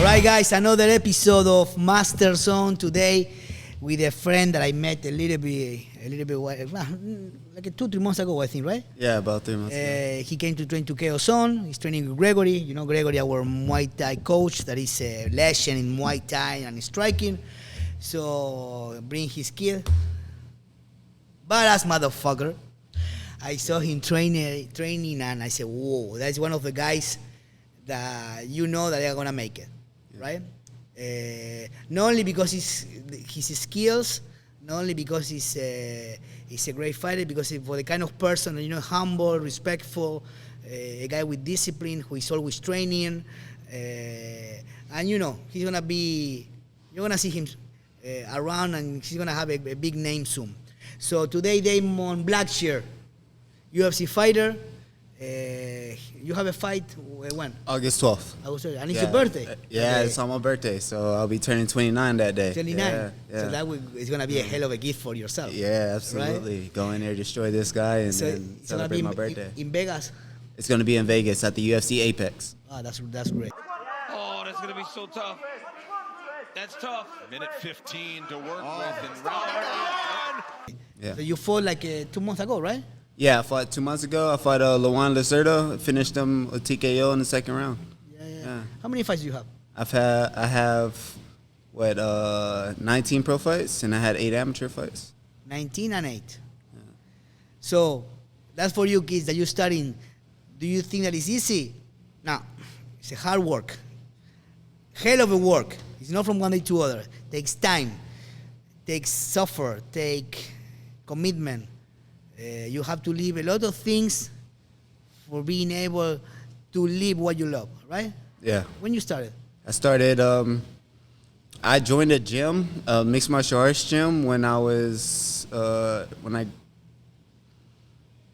Alright guys, another episode of Master Zone today with a friend that I met a little bit like 2-3 months ago, I think, right? Yeah, about 3 months ago. He came to train to KO Zone. He's training with Gregory. You know Gregory, our Muay Thai coach, that is a legend in Muay Thai and striking. So bring his kid. Badass motherfucker. I saw him training and I said, whoa, that's one of the guys that you know that they're gonna make it, right? Not only because his skills, not only because he's a great fighter, because for the kind of person, you know, humble, respectful, a guy with discipline who is always training, and you know you're gonna see him around, and he's gonna have a big name soon. So today, Damon Blackshear, UFC fighter. You have a fight when? August 12th. And it's your birthday. It's on my birthday, so I'll be turning 29 that day. 29. Yeah. So that it's gonna be a hell of a gift for yourself. Yeah, absolutely. Right? Go in there, destroy this guy, and then celebrate my birthday. In Vegas? It's gonna be in Vegas at the UFC Apex. Oh, that's great. Oh, that's gonna be so tough. That's tough. Minute 15 to work with and round. Yeah. So you fought like 2 months ago, right? Yeah, I fought 2 months ago. I fought Luan Lacerda, finished him with TKO in the second round. Yeah. How many fights do you have? I have 19 pro fights, and I had 8 amateur fights. 19 and 8. Yeah. So that's for you kids that you're studying. Do you think that it's easy? No, it's a hard work. Hell of a work. It's not from one day to other. Takes time. Takes suffer. Take commitment. You have to leave a lot of things for being able to live what you love, right? Yeah. When you started? I started, I joined a gym, a mixed martial arts gym when I was, when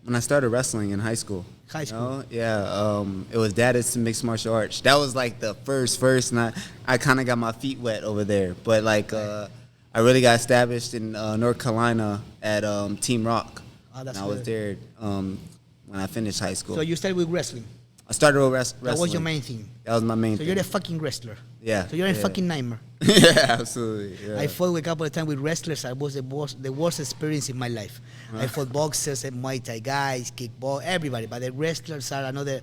I started wrestling in high school. High school? You know? Yeah, it was Daddy's Mixed Martial Arts. That was like the first, and I kind of got my feet wet over there. But like, I really got established in North Carolina at Team Rock. Oh, that's and I was there when I finished high school. So you started with wrestling? I started with wrestling. That was your main thing? That was my main thing. So you're a fucking wrestler? Yeah. So you're a fucking nightmare? Yeah, absolutely. Yeah. I fought a couple of times with wrestlers. I was the worst experience in my life. I fought boxers and Muay Thai guys, kickball, everybody. But the wrestlers are another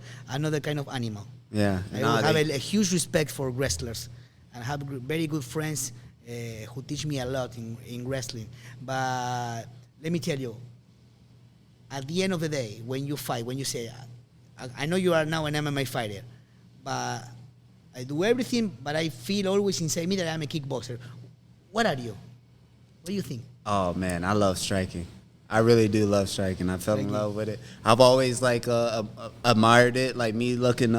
kind of animal. Yeah. I have a huge respect for wrestlers. And I have very good friends who teach me a lot in wrestling. But let me tell you, at the end of the day, when you fight, when you say, I know you are now an MMA fighter, but I do everything, but I feel always inside me that I'm a kickboxer. What are you? What do you think? Oh, man, I love striking. I really do love striking. I fell in love with it. I've always, like, admired it, like me looking,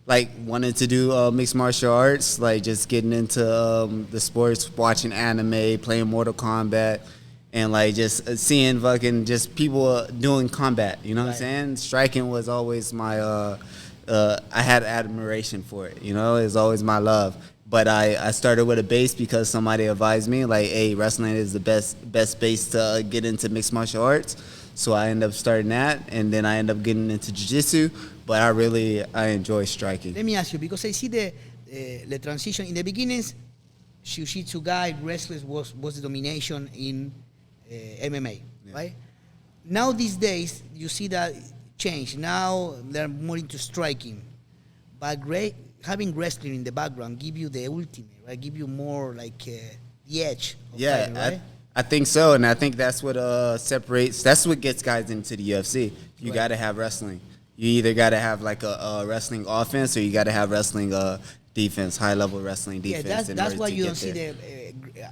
like, wanting to do mixed martial arts, like just getting into the sports, watching anime, playing Mortal Kombat, and, like, just seeing fucking just people doing combat, you know what I'm saying? Striking was always my, I had admiration for it, you know? It was always my love. But I started with a base because somebody advised me, like, hey, wrestling is the best base to get into mixed martial arts. So I ended up starting that, and then I ended up getting into jiu-jitsu. But I enjoy striking. Let me ask you, because I see the transition. In the beginnings, jiu-jitsu guy, wrestlers was the domination in MMA, right? Now these days, you see that change. Now they're more into striking. But having wrestling in the background give you the ultimate, right? Give you more like the edge of fighting, right? I think so, and I think that's what that's what gets guys into the UFC. You got to have wrestling. You either got to have like a wrestling offense, or you got to have wrestling defense, high-level wrestling defense. Yeah, that's why you don't see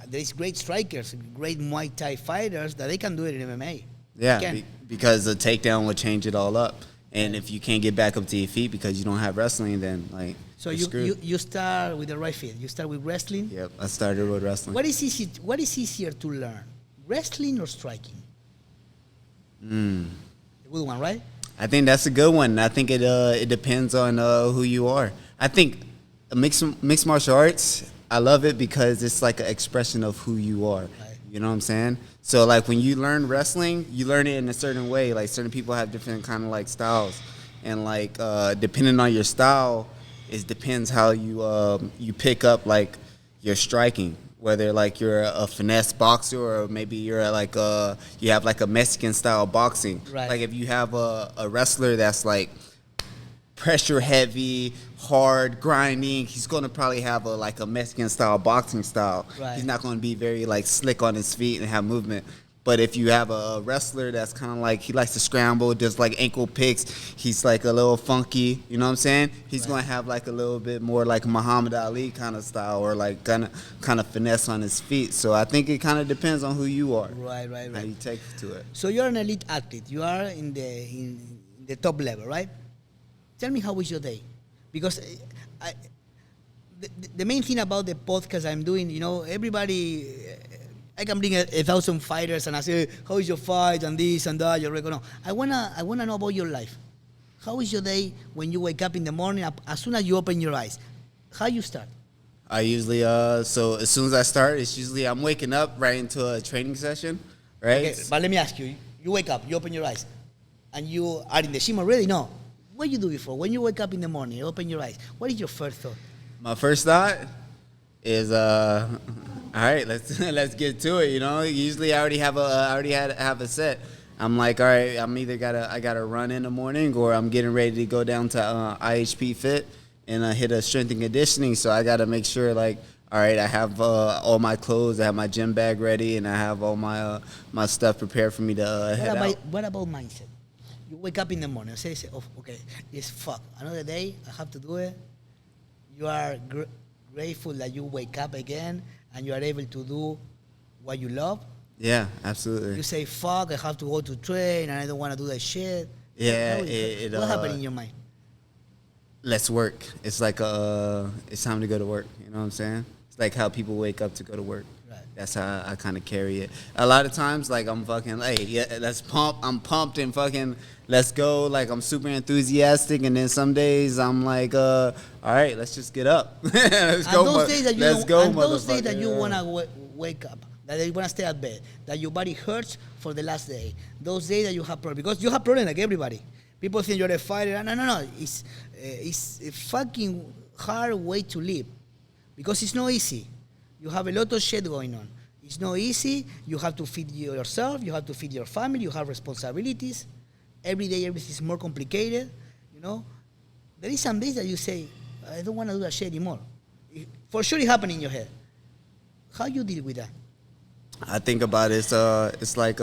there's great strikers, great Muay Thai fighters that they can do it in MMA. Yeah, because the takedown will change it all up. And if you can't get back up to your feet because you don't have wrestling, then, like, so you start with the right feet. You start with wrestling. Yep, I started with wrestling. What is easier to learn, wrestling or striking? A good one, right? I think that's a good one. I think it depends on who you are. I think mixed martial arts, I love it because it's like an expression of who you are. Right. You know what I'm saying? So, like, when you learn wrestling, you learn it in a certain way. Like, certain people have different kind of, like, styles. And, like, depending on your style, it depends how you pick up like your striking. Whether like you're a finesse boxer or maybe you're like you have like a Mexican style boxing. Right. Like if you have a wrestler that's like pressure heavy, hard, grinding, he's gonna probably have like a Mexican style boxing style. Right. He's not gonna be very like slick on his feet and have movement. But if you have a wrestler that's kind of like, he likes to scramble, does like ankle picks, he's like a little funky, you know what I'm saying? He's going to have like a little bit more like Muhammad Ali kind of style or like kind of finesse on his feet. So I think it kind of depends on who you are. Right. How you take to it. So you're an elite athlete. You are in the top level, right? Tell me, how was your day? Because the main thing about the podcast I'm doing, you know, everybody, I can bring 1,000 fighters and I say, how is your fight and this and that, your record. No, I wanna know about your life. How is your day when you wake up in the morning, as soon as you open your eyes? How you start? I usually, so as soon as I start, it's usually I'm waking up right into a training session, right? Okay, but let me ask you, you wake up, you open your eyes, and you are in the gym already? No. What do you do before? When you wake up in the morning, you open your eyes, what is your first thought? My first thought is, all right, let's get to it. You know, usually I already have a set. I'm like, all right, I gotta run in the morning, or I'm getting ready to go down to IHP Fit and hit a strength and conditioning. So I gotta make sure, like, all right, I have all my clothes, I have my gym bag ready, and I have all my my stuff prepared for me to head out. What about mindset? You wake up in the morning, say, oh, okay, it's fuck. Another day, I have to do it. You are grateful that you wake up again and you are able to do what you love. Yeah, absolutely. You say, fuck, I have to go to train and I don't want to do that shit. Yeah, what happened in your mind? Let's work. It's like it's time to go to work. You know what I'm saying? It's like how people wake up to go to work. Right. That's how I kind of carry it. A lot of times, like I'm fucking, hey, yeah, let's pump. I'm pumped and fucking, let's go. Like I'm super enthusiastic, and then some days I'm like, all right, let's just get up. Let's go. Those days that you let's go, those days that you motherfucker. wanna wake up, that you wanna stay at bed, that your body hurts for the last day. Those days that you have problems, because you have problems like everybody. People think you're a fighter. No. It's a fucking hard way to live, because it's not easy. You have a lot of shit going on. It's not easy. You have to feed yourself. You have to feed your family. You have responsibilities. Every day, everything is more complicated. You know, there is some days that you say, I don't want to do that shit anymore. For sure, it happened in your head. How you deal with that? I think about it. It's like,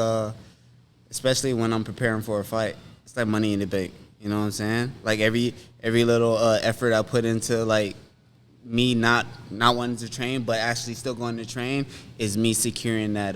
especially when I'm preparing for a fight. It's like money in the bank. You know what I'm saying? Like every little effort I put into like me not wanting to train, but actually still going to train, is me securing that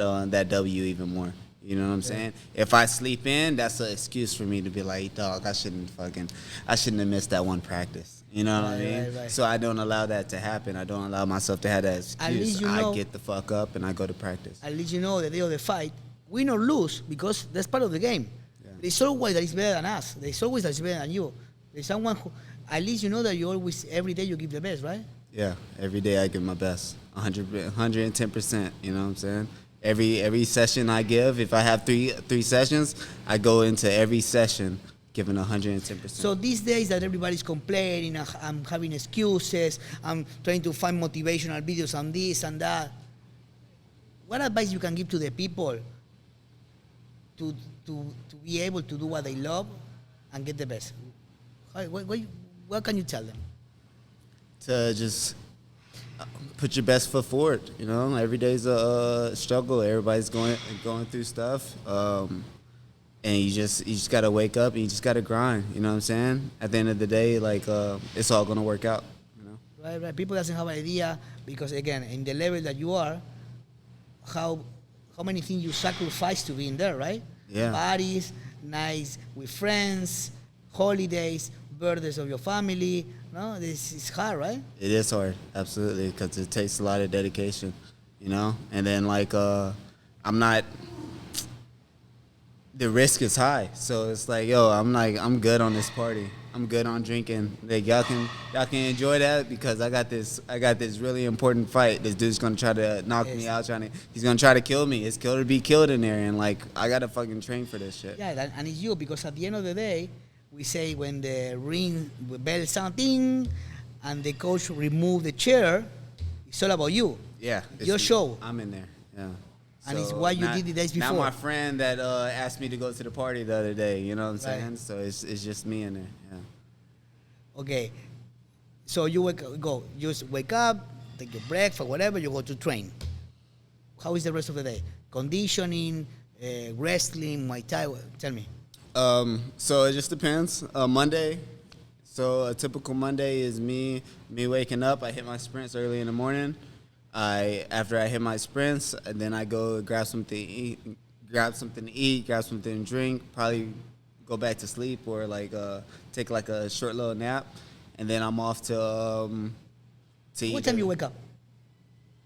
W even more. You know what I'm saying? If I sleep in, that's an excuse for me to be like, dog, I shouldn't have missed that one practice. You know what I mean? Right. So I don't allow that to happen. I don't allow myself to have that excuse. At least you know, I get the fuck up and I go to practice. At least you know the day of the fight, win or lose, because that's part of the game. Yeah. There's always that is better than us. There's always that is better than you. There's someone who, at least you know that you always, every day you give the best, right? Yeah, every day I give my best, 110%. You know what I'm saying? Every session I give, if I have three sessions, I go into every session giving 110%. So these days that everybody's complaining, I'm having excuses, I'm trying to find motivational videos on this and that. What advice you can give to the people to be able to do what they love and get the best? What can you tell them? To just put your best foot forward. You know, every day's a struggle. Everybody's going through stuff, and you just gotta wake up and you just gotta grind. You know what I'm saying? At the end of the day, like it's all gonna work out. You know? Right. People doesn't have an idea, because again, in the level that you are, how many things you sacrifice to be in there, right? Yeah. Parties, nights with friends, holidays, birthdays of your family. No, this is hard, right? It is hard, absolutely, because it takes a lot of dedication, you know. And then like I'm not. The risk is high, so it's like, yo, I'm good on this party. I'm good on drinking. Like y'all can enjoy that, because I got this really important fight. This dude's gonna try to knock me out. He's gonna try to kill me. It's kill or be killed in there, and like I gotta fucking train for this shit. Yeah, and it's you, because at the end of the day, we say when the ring bell sound ding, and the coach remove the chair, it's all about you. Yeah. Your show. I'm in there. Yeah. And it's what you did the days before. Now my friend that asked me to go to the party the other day, you know what I'm saying? Right. So it's just me in there. Yeah. Okay. So you just wake up, take your breakfast, whatever, you go to train. How is the rest of the day? Conditioning, wrestling, Muay Thai, tell me. So it just depends. Monday, so a typical Monday is me waking up. I hit my sprints early in the morning. After I hit my sprints, and then I go grab something to eat, grab something to drink, probably go back to sleep or take like a short little nap, and then I'm off to eat. What time you wake up?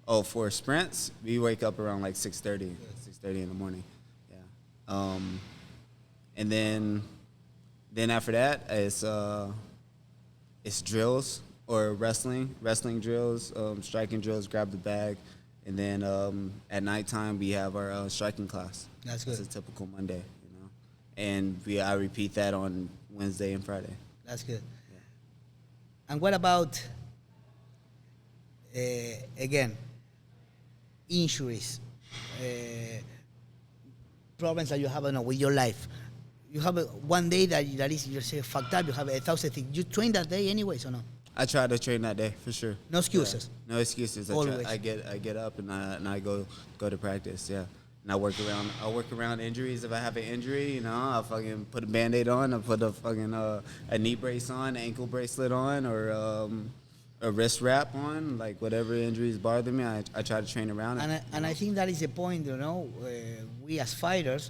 Oh, for sprints, we wake up around like 6:30 in the morning. Yeah. And then after that it's drills or wrestling drills, striking drills, grab the bag, and then at nighttime we have our striking class. That's good. It's a typical Monday, and I repeat that on Wednesday and Friday. That's good. Yeah. And what about again, injuries, problems that you have with your life? You have one day that is you say fucked up. You have 1,000 things. You train that day anyways or no? I try to train that day for sure. No excuses. Yeah. No excuses. Always. I get up and I go to practice. Yeah, and I work around injuries. If I have an injury, I fucking put a Band-Aid on. I put a fucking a knee brace on, ankle bracelet on, or a wrist wrap on. Like whatever injuries bother me, I try to train around it. And I think that is the point. We as fighters,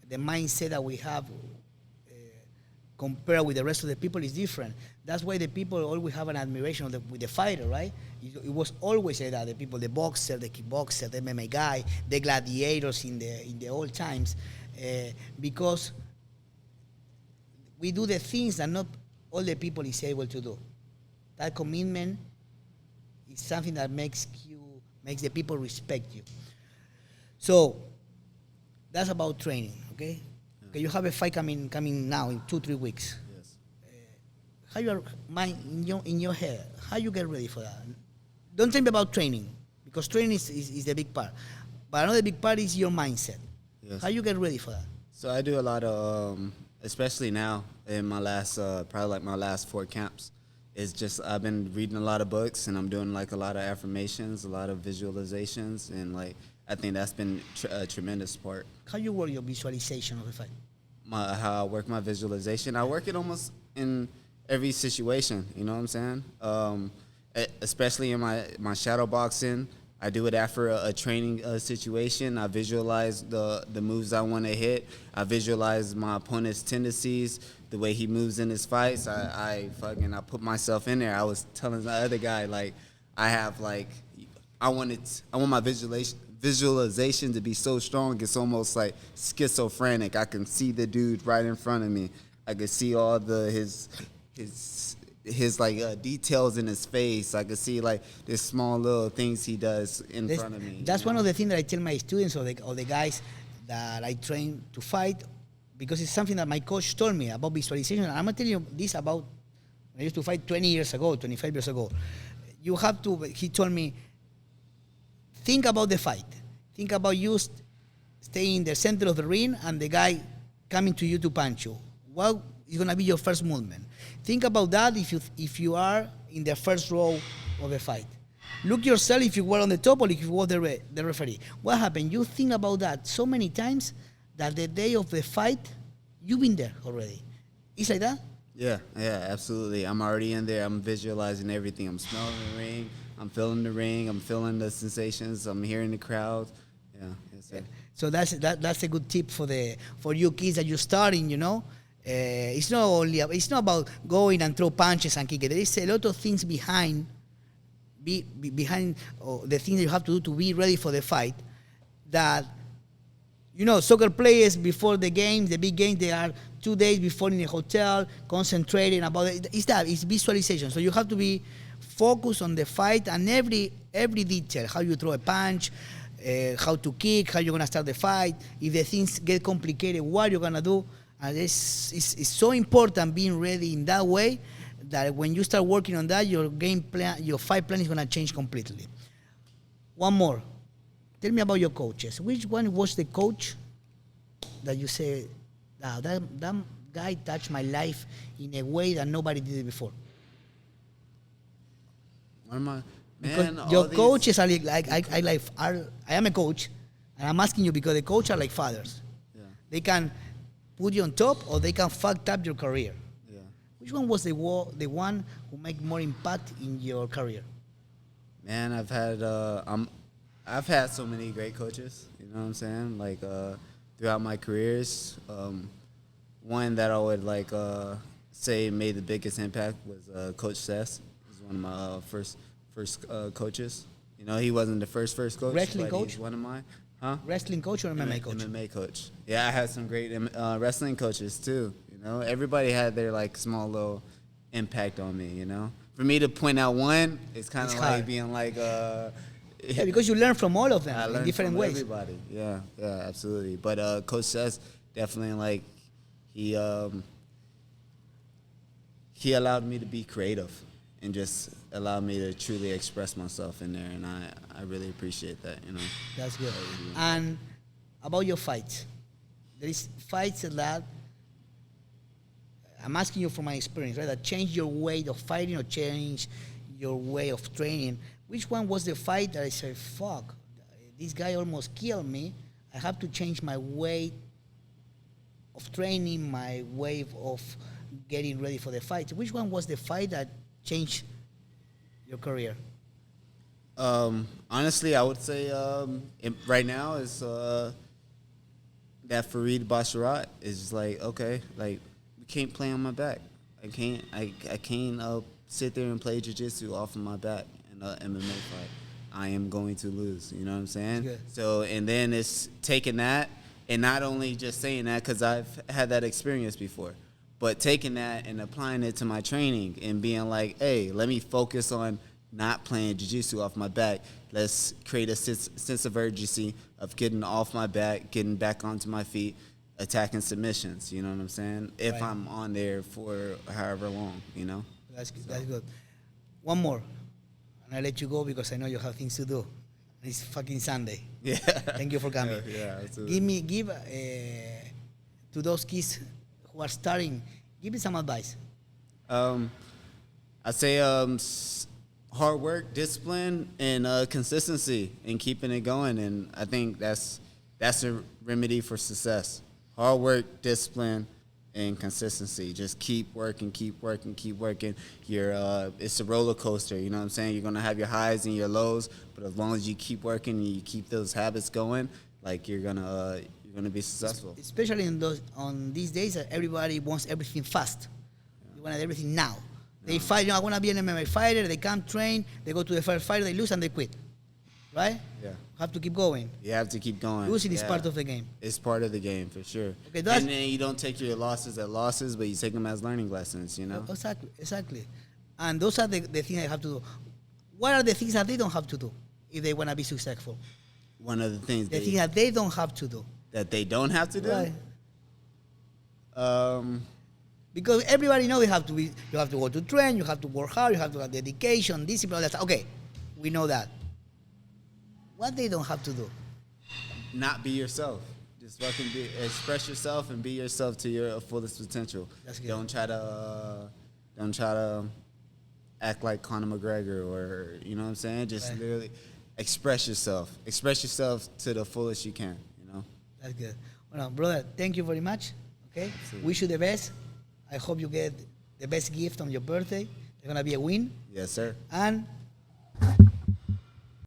the mindset that we have compared with the rest of the people is different. That's why the people always have an admiration with the fighter, right? It was always said that the people, the boxer, the kickboxer, the MMA guy, the gladiators in the old times, because we do the things that not all the people is able to do. That commitment is something that makes the people respect you. So that's about training, okay? Yeah. Okay, you have a fight coming now in 2-3 weeks. Yes. How your mind in your head? How you get ready for that? Don't tell me about training, because training is the big part. But another big part is your mindset. Yes. How you get ready for that? So I do a lot of, especially now in my last, probably like my last 4 camps. It's just I've been reading a lot of books, and I'm doing like a lot of affirmations, a lot of visualizations, and like I think that's been a tremendous part. How you work your visualization of the fight? How I work my visualization, I work it almost in every situation. You know what I'm saying? Especially in my shadow boxing, I do it after a training situation. I visualize the moves I want to hit. I visualize my opponent's tendencies, the way he moves in his fights. I put myself in there. I was telling the other guy, like, I want my visualization to be so strong it's almost like schizophrenic. I can see the dude right in front of me. I can see all his details in his face. I can see like the small little things he does in front of me. That's one of the things that I tell my students or the guys that I train to fight, because it's something that my coach told me about visualization. I'm gonna tell you this about when I used to fight 20 years ago, 25 years ago. You have to. He told me, think about the fight. Think about you staying in the center of the ring and the guy coming to you to punch you. What is going to be your first movement? Think about that if you are in the first row of the fight. Look yourself if you were on the top or if you were the referee. What happened? You think about that so many times that the day of the fight, you've been there already. It's like that? Yeah, absolutely. I'm already in there. I'm visualizing everything. I'm smelling the ring. I'm feeling the ring. I'm feeling the sensations. I'm hearing the crowd. Yeah. Yes, so that's a good tip for you kids that you're starting. It's not about going and throw punches and kick it. There is a lot of things behind the things that you have to do to be ready for the fight. That soccer players before the games, the big games, they are 2 days before in a hotel concentrating about it. It's visualization. So you have to be focused on the fight and every detail. How you throw a punch, how to kick, how you're gonna start the fight. If the things get complicated, what you're gonna do. And it's so important being ready in that way that when you start working on that, your game plan, your fight plan is gonna change completely. One more. Tell me about your coaches. Which one was the coach that you say, wow, that guy touched my life in a way that nobody did it before? What am I? Because Man, your all coaches are I am a coach, and I'm asking you because the coaches are like fathers. Yeah. They can put you on top, or they can fuck up your career. Yeah. Which one was the one who made more impact in your career? Man, I've had so many great coaches. You know what I'm saying? Like throughout my careers, one that I would say made the biggest impact was Coach Sess. He was one of my first coaches. You know, he wasn't the first coach. Wrestling but coach? He's one of mine. Huh? Wrestling coach or MMA coach? MMA coach. Yeah, I had some great wrestling coaches too. You know, everybody had their small little impact on me. You know, for me to point out one, it's kind of like hard. being Yeah, because you learn from all of them I in learned different from ways. everybody. Yeah, absolutely. But Coach Sess definitely he allowed me to be creative and just allowed me to truly express myself in there, and I really appreciate that. You know. That's good. And about your fights, there is fights that I'm asking you from my experience, right? That change your way of fighting or change your way of training. Which one was the fight that I said, fuck, this guy almost killed me. I have to change my way of training, my way of getting ready for the fight. Which one was the fight that changed your career? Honestly, I would say right now is that Farid Basharat is just okay, we can't play on my back. I can't sit there and play jiu-jitsu off of my back in an MMA fight. I am going to lose. You know what I'm saying? So, and then it's taking that and not only just saying that because I've had that experience before, but taking that and applying it to my training and being like, hey, let me focus on not playing jiu-jitsu off my back. Let's create a sense of urgency of getting off my back, getting back onto my feet, attacking submissions. You know what I'm saying? If Right. I'm on there for however long, you know? That's good. One more, and I'll let you go because I know you have things to do. It's fucking Sunday. Yeah. Thank you for coming. Yeah, absolutely. Give to those kids who are starting, give me some advice. I say hard work, discipline, and consistency, and keeping it going. And I think that's a remedy for success. Hard work, discipline, and consistency. Just keep working. It's a roller coaster. You know what I'm saying? You're gonna have your highs and your lows, but as long as you keep working and you keep those habits going, you're gonna be successful. Especially on these days, everybody wants everything fast. They want everything now. They fight. I want to be an MMA fighter. They come train. They go to the first fight. They lose and they quit. Right? Yeah. Have to keep going. You have to keep going. Losing is part of the game. It's part of the game for sure. Okay, and then you don't take your losses as losses, but you take them as learning lessons. You know. Exactly. And those are the things they have to do. What are the things that they don't have to do if they want to be successful? One of the things things that they don't have to do. That they don't have to do. Right. Because everybody knows you have to go to train, you have to work hard, you have to have dedication, discipline, all that stuff. Okay, we know that. What they don't have to do? Not be yourself. Just fucking express yourself and be yourself to your fullest potential. That's good. Don't try to act like Conor McGregor or you know what I'm saying. Just literally express yourself. Express yourself to the fullest you can. You know. That's good. Well, brother, thank you very much. Okay, absolutely. Wish you the best. I hope you get the best gift on your birthday. It's gonna be a win. Yes, sir. And